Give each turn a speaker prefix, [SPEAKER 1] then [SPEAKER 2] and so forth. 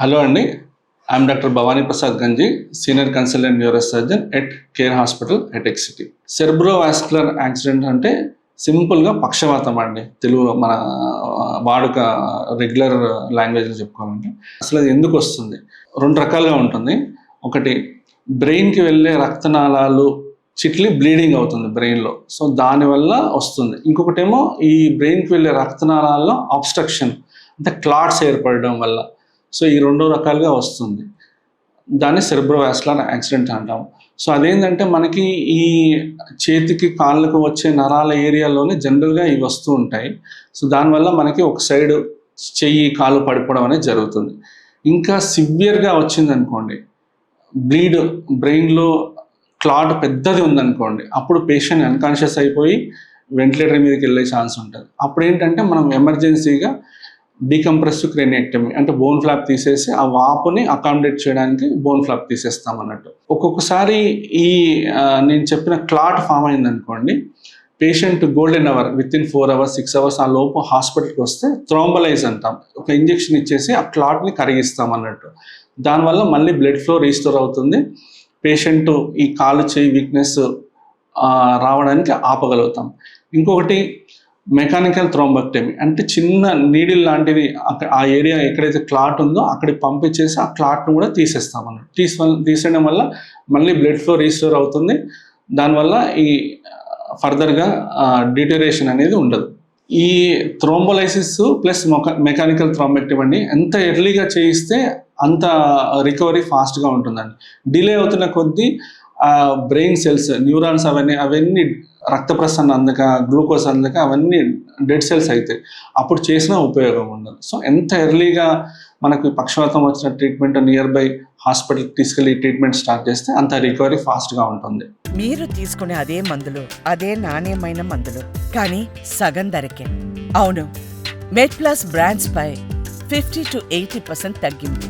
[SPEAKER 1] Hello అండి. I'm doctor Bhavani Prasad Ganji, senior consultant neurosurgeon at Care hospital at ఎక్సిటీ. Cerebrovascular accident అంటే సింపుల్గా పక్షవాతం అండి. తెలుగులో మన వాడుక రెగ్యులర్ లాంగ్వేజ్లో చెప్పుకోవాలంటే అసలు అది ఎందుకు వస్తుంది? రెండు రకాలుగా ఉంటుంది. ఒకటి, బ్రెయిన్కి వెళ్ళే రక్తనాళాలు చిట్లి బ్లీడింగ్ అవుతుంది బ్రెయిన్లో, సో దానివల్ల వస్తుంది. ఇంకొకటేమో ఈ బ్రెయిన్కి వెళ్ళే రక్తనాళాల్లో అబ్స్ట్రక్షన్ అంటే క్లాట్స్ ఏర్పడడం వల్ల. సో ఈ రెండు రకాలుగా వస్తుంది. దాన్ని సెర్బ్రోవాస్కులర్ యాక్సిడెంట్ అంటాం. సో అదేంటంటే మనకి ఈ చేతికి కాళ్ళకు వచ్చే నరాల ఏరియాలోనే జనరల్గా ఇవి వస్తూ ఉంటాయి. సో దానివల్ల మనకి ఒక సైడ్ చెయ్యి కాలు పడిపోవడం అనేది జరుగుతుంది. ఇంకా సివియర్గా వచ్చిందనుకోండి, బ్రెయిన్లో క్లాట్ పెద్దది ఉందనుకోండి, అప్పుడు పేషెంట్ అన్కాన్షియస్ అయిపోయి వెంటిలేటర్ మీదకి వెళ్ళే ఛాన్స్ ఉంటుంది. అప్పుడు ఏంటంటే మనం ఎమర్జెన్సీగా డీకంప్రెసివ్ క్రేనియెక్టమీ అంటే బోన్ ఫ్లాప్ తీసేసి ఆ వాపుని అకామిడేట్ చేయడానికి బోన్ ఫ్లాప్ తీసేస్తాం అన్నట్టు. ఒక్కొక్కసారి ఈ నేను చెప్పిన క్లాట్ ఫామ్ అయిందనుకోండి, patient golden hour within 4 hours 6 hours ఆ లోపు హాస్పిటల్కి వస్తే థ్రోంబలైజ్ అంటాం. ఒక ఇంజెక్షన్ ఇచ్చేసి ఆ క్లాట్ని కరిగిస్తాం అన్నట్టు. దానివల్ల మళ్ళీ బ్లడ్ ఫ్లో రీస్టోర్ అవుతుంది. పేషెంట్ ఈ కాలు చేయి వీక్నెస్ రావడానికి ఆపగలుగుతాం. ఇంకొకటి మెకానికల్ థ్రోంబెక్టమీ అంటే చిన్న నీడిల్ లాంటిది ఆ ఏరియా ఎక్కడైతే క్లాట్ ఉందో అక్కడికి పంపించేసి ఆ క్లాట్ను కూడా తీసేస్తాం అన్నట్టు. తీసేయడం వల్ల మళ్ళీ బ్లడ్ ఫ్లో రీస్టోర్ అవుతుంది. దానివల్ల ఈ ఫర్దర్గా డిటరేషన్ అనేది ఉండదు. ఈ థ్రోంబోలైసిస్ ప్లస్ మెకానికల్ థ్రోంబెక్టమీ అండి ఎంత ఎర్లీగా చేయిస్తే అంత రికవరీ ఫాస్ట్గా ఉంటుందండి. డిలే అవుతున్న కొద్దీ బ్రెయిన్ సెల్స్ న్యూరాన్స్ అవన్నీ రక్త ప్రసరణ అందక, గ్లూకోజ్ అందక అవన్నీ డెడ్ సెల్స్ అవుతాయి. అప్పుడు చేసినా ఉపయోగం ఉండదు. సో ఎంత ఎర్లీగా మనకు పక్షవాతం వచ్చిన ట్రీట్మెంట్ నియర్ బై హాస్పిటల్కి తీసుకెళ్ళి ట్రీట్మెంట్ స్టార్ట్ చేస్తే అంత రికవరీ ఫాస్ట్గా ఉంటుంది.
[SPEAKER 2] మీరు తీసుకునే అదే మందులు, అదే నాణ్యమైన మందులు, కానీ సగం ధరకే. అవును, మెడ్ ప్లస్ బ్రాండ్స్ పై 50 to 80% తగ్గింపు.